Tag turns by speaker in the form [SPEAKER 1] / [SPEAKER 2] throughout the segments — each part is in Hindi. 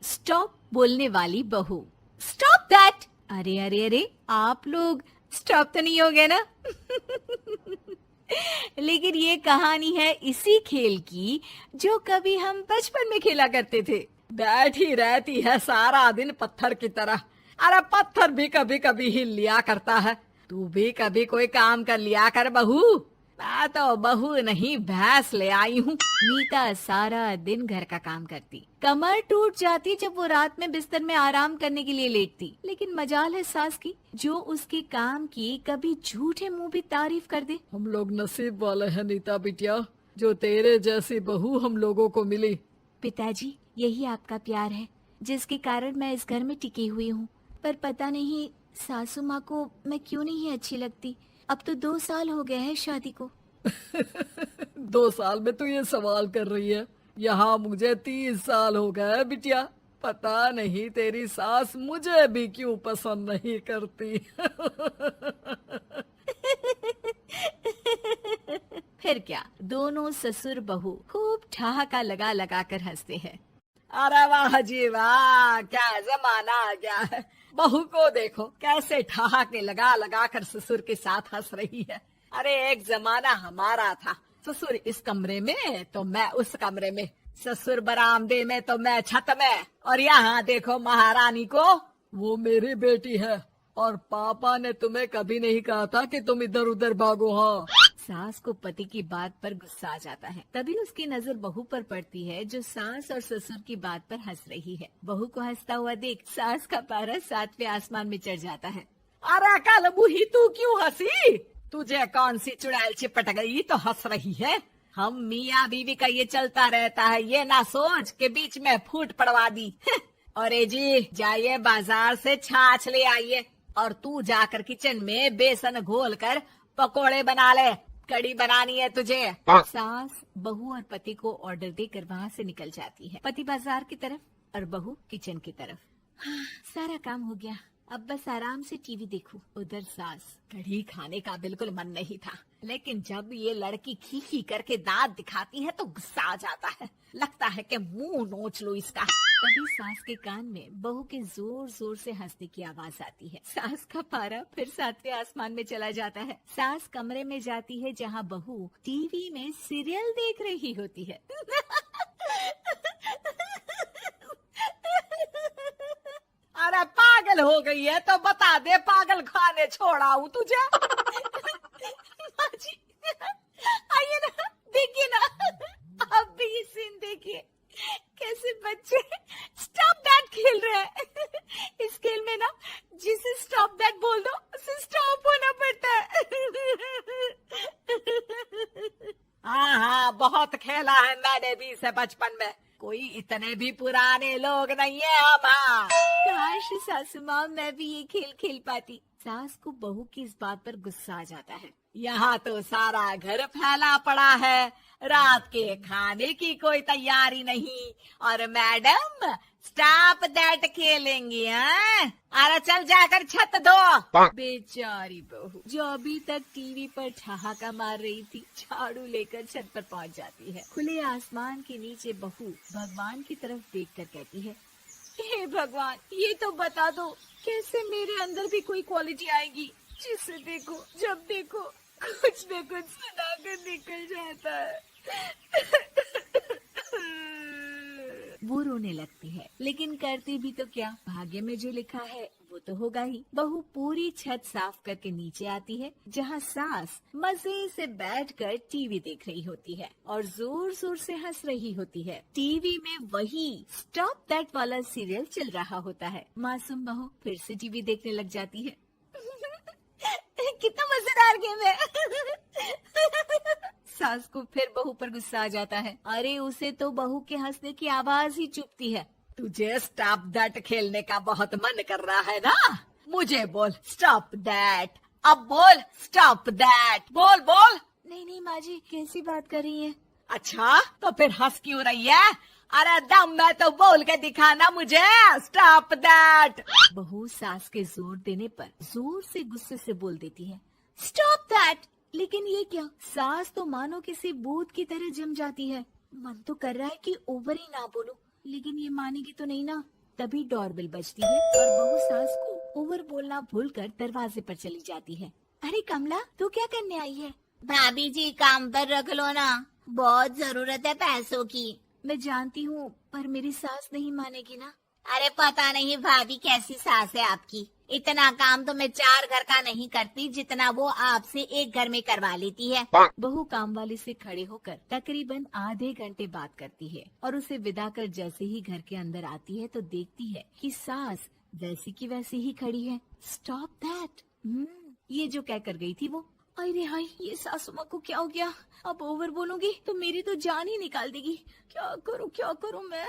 [SPEAKER 1] स्टॉप बोलने वाली बहू। Stop that. अरे अरे अरे, आप लोग स्टॉप तो नहीं हो गए ना? लेकिन ये कहानी है इसी खेल की जो कभी हम बचपन में खेला करते थे।
[SPEAKER 2] बैठी रहती है सारा दिन पत्थर की तरह। अरे पत्थर भी कभी कभी हिल लिया करता है। तू भी कभी कोई काम कर लिया कर बहू। मैं तो बहू नहीं भैंस ले आई हूँ।
[SPEAKER 1] नीता सारा दिन घर का काम करती, कमर टूट जाती जब वो रात में बिस्तर में आराम करने के लिए लेटती। लेकिन मजाल है सास की, जो उसके काम की कभी झूठे मुंह भी तारीफ कर दे।
[SPEAKER 2] हम लोग नसीब वाले हैं नीता बिटिया, जो तेरे जैसी बहू हम लोगों को मिली।
[SPEAKER 1] पिताजी, यही आपका प्यार है जिसके कारण मैं इस घर में टिकी हुई हूँ। पर पता नहीं सासू माँ को मैं क्यों नहीं अच्छी लगती। अब तो 2 साल हो गए हैं शादी को।
[SPEAKER 2] 2 साल में तू ये सवाल कर रही है? यहाँ मुझे 30 साल हो गए बिटिया। पता नहीं तेरी सास मुझे भी क्यों पसंद नहीं करती।
[SPEAKER 1] फिर क्या, दोनों ससुर बहू खूब ठहाका लगा लगा कर हंसते हैं।
[SPEAKER 2] अरे वाह जी वाह, क्या जमाना आ गया है। बहू को देखो कैसे ठहाके लगा लगा कर ससुर के साथ हंस रही है। अरे एक जमाना हमारा था, ससुर इस कमरे में तो मैं उस कमरे में, ससुर बरामदे में तो मैं छत में। और यहाँ देखो महारानी को, वो मेरी बेटी है और पापा ने तुम्हें कभी नहीं कहा था कि तुम इधर उधर भागो। हाँ,
[SPEAKER 1] सास को पति की बात पर गुस्सा आ जाता है। तभी उसकी नजर बहू पर पड़ती है जो सास और ससुर की बात पर हंस रही है। बहू को हंसता हुआ देख सास का पारा 7वें आसमान में चढ़ जाता है।
[SPEAKER 2] अरे कल बुही तू क्यों हंसी? तुझे कौन सी चुड़ैल चिपट गई तो हंस रही है? हम मियाँ बीवी का ये चलता रहता है, ये ना सोच के बीच में फूट पड़वा दी। अरे जी जाइए बाजार से छाछ ले आइए और तू जाकर किचन में बेसन घोल कर पकोड़े बना ले, कड़ी बनानी है तुझे।
[SPEAKER 1] सास बहू और पति को ऑर्डर देकर वहाँ से निकल जाती है। पति बाजार की तरफ और बहू किचन की तरफ। सारा काम हो गया, अब बस आराम से टीवी देखूं। उधर सास,
[SPEAKER 2] कढ़ी खाने का बिल्कुल मन नहीं था, लेकिन जब ये लड़की खी खी करके दांत दिखाती है तो गुस्सा आ जाता है। लगता है कि मुंह नोच लो इसका।
[SPEAKER 1] तभी सास के कान में बहू के जोर जोर से हंसने की आवाज आती है। सास का पारा फिर 7वें आसमान में चला जाता है। सास कमरे में जाती है जहाँ बहू टीवी में सीरियल देख रही होती है।
[SPEAKER 2] अरे पागल हो गई है तो बता दे, पागल खाने छोड़ाऊं तुझे?
[SPEAKER 1] माँ जी, आइए ना, देखिए ना, आप भी ये सीन देखिए, कैसे बच्चे स्टॉप दैट खेल रहे हैं। इस खेल में ना जिसे स्टॉप दैट बोल दो उसे स्टॉप होना पड़ता है।
[SPEAKER 2] हाँ हाँ, बहुत खेला है मैंने भी इसे बचपन में। कोई इतने भी पुराने लोग नहीं है हम। हाँ,
[SPEAKER 1] काश सासू माँ मैं भी ये खेल खेल पाती। सास को बहू की इस बात पर गुस्सा आ जाता है।
[SPEAKER 2] यहाँ तो सारा घर फैला पड़ा है, रात के खाने की कोई तैयारी नहीं, और मैडम स्टॉप दैट खेलेंगी। हैं? अरे चल जाकर छत धो।
[SPEAKER 1] बेचारी बहू जो अभी तक टीवी पर ठहाका मार रही थी, झाड़ू लेकर छत पर पहुंच जाती है। खुले आसमान के नीचे बहू भगवान की तरफ देखकर कहती है, हे भगवान, ये तो बता दो कैसे मेरे अंदर भी कोई क्वालिटी आएगी जिसे देखो जब देखो कुछ न कुछ सुनाकर निकल जाता है। वो रोने लगती है, लेकिन करती भी तो क्या, भाग्य में जो लिखा है वो तो होगा ही। बहू पूरी छत साफ करके नीचे आती है जहाँ सास मजे से बैठकर टीवी देख रही होती है और जोर जोर से हंस रही होती है। टीवी में वही स्टॉप दैट वाला सीरियल चल रहा होता है। मासूम बहू फिर से टीवी देखने लग जाती है। कितना मजेदार गेम है। सास को फिर बहू पर गुस्सा आ जाता है। अरे उसे तो बहू के हंसने की आवाज ही चुभती है।
[SPEAKER 2] तुझे स्टॉप दैट खेलने का बहुत मन कर रहा है ना? मुझे बोल स्टॉप दैट, अब बोल स्टॉप दैट, बोल बोल।
[SPEAKER 1] नहीं नहीं माँ जी, कैसी बात कर रही हैं?
[SPEAKER 2] अच्छा तो फिर हंस क्यों रही है? अरे दम में तो बोल के दिखाना मुझे स्टॉप दैट।
[SPEAKER 1] बहू सास के जोर देने पर जोर से गुस्से से बोल देती है, स्टॉप दैट। लेकिन ये क्या, सास तो मानो किसी भूत की तरह जम जाती है। मन तो कर रहा है कि ओवर ही ना बोलूं, लेकिन ये मानेगी तो नहीं ना। तभी डोरबेल बजती है और बहू सास को ओवर बोलना भूलकर दरवाजे पर चली जाती है। अरे कमला, तू क्या करने आई है?
[SPEAKER 3] भाभी जी काम पर रख लो ना, बहुत जरूरत है पैसों की।
[SPEAKER 1] मैं जानती हूँ, पर मेरी सास नहीं मानेगी ना।
[SPEAKER 3] अरे पता नहीं भाभी कैसी सास है आपकी, इतना काम तो मैं 4 घर का नहीं करती जितना वो आपसे एक घर में करवा लेती है।
[SPEAKER 1] बहू काम वाली से खड़े होकर तकरीबन आधे घंटे बात करती है और उसे विदा कर जैसे ही घर के अंदर आती है तो देखती है कि सास वैसी की वैसी ही खड़ी है। Stop that. ये जो कह कर गई थी वो। अरे हाय, ये सासू माँ को क्या हो गया? अब ओवर बोलूंगी तो मेरी तो जान ही निकाल देगी। क्या करूँ मैं?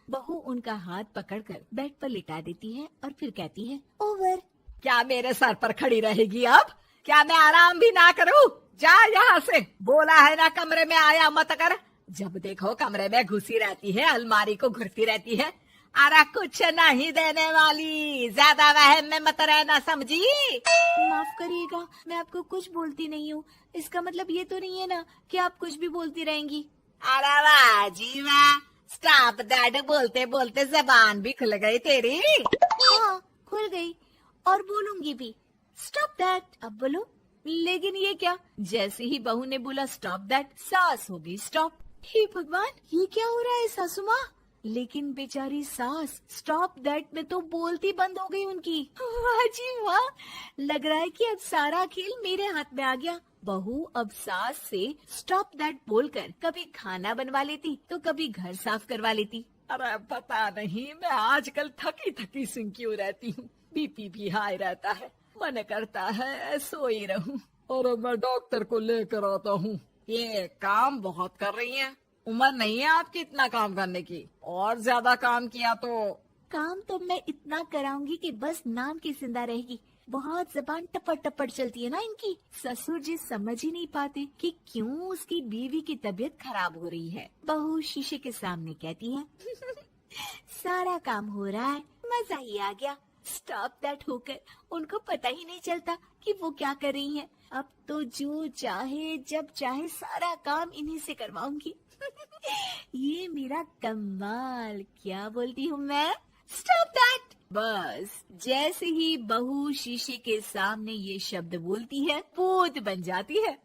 [SPEAKER 1] बहू उनका हाथ पकड़कर बेड पर लिटा देती है और फिर कहती है, ओवर।
[SPEAKER 2] क्या मेरे सर पर खड़ी रहेगी अब? क्या मैं आराम भी ना करूं? जा यहाँ से, बोला है ना कमरे में आया मत कर। जब देखो कमरे में घुसी रहती है, अलमारी को घुरती रहती है। अरे कुछ नहीं देने वाली, ज्यादा वहम में मत रहना, समझी?
[SPEAKER 1] माफ करिएगा, मैं आपको कुछ बोलती नहीं हूँ। इसका मतलब ये तो नहीं है ना कि आप कुछ भी बोलती रहेंगी।
[SPEAKER 2] अरे वाह जी वाह, स्टॉप दैट बोलते बोलते जबान भी खुल गई तेरी।
[SPEAKER 1] हाँ, खुल गई और बोलूंगी भी। Stop that. अब बोलो। लेकिन ये क्या? जैसे ही बहू ने बोला स्टॉप दैट, सास हो गई स्टॉप। हे भगवान, ये क्या हो रहा है सासू माँ? लेकिन बेचारी सास स्टॉप दैट में तो बोलती बंद हो गई उनकी। वाह जी वाह, लग रहा है कि अब सारा खेल मेरे हाथ में आ गया। बहू अब सास से स्टॉप दैट बोलकर कभी खाना बनवा लेती तो कभी घर साफ करवा लेती।
[SPEAKER 2] अरे पता नहीं, मैं आजकल थकी थकी सी क्यों रहती हूँ। बीपी भी हाई रहता है, मन करता है सो ही रहूं। और मैं डॉक्टर को लेकर आता हूँ। ये काम बहुत कर रही हैं, उम्र नहीं है आपकी इतना काम करने की। और ज्यादा काम किया तो
[SPEAKER 1] काम तो मैं इतना कराऊंगी कि बस नाम की जिंदा रहेगी। बहुत जबान टपट टपट चलती है ना इनकी। ससुर जी समझ ही नहीं पाते कि क्यों उसकी बीवी की तबीयत खराब हो रही है। बहू शीशे के सामने कहती है, सारा काम हो रहा है, मजा ही आ गया। स्टॉप दैट होकर उनको पता ही नहीं चलता कि वो क्या कर रही हैं। अब तो जो चाहे जब चाहे सारा काम इन्हीं से करवाऊंगी। ये मेरा कमाल। क्या बोलती हूँ मैं? Stop that. बस जैसे ही बहू शीशे के सामने ये शब्द बोलती है, भूत बन जाती है।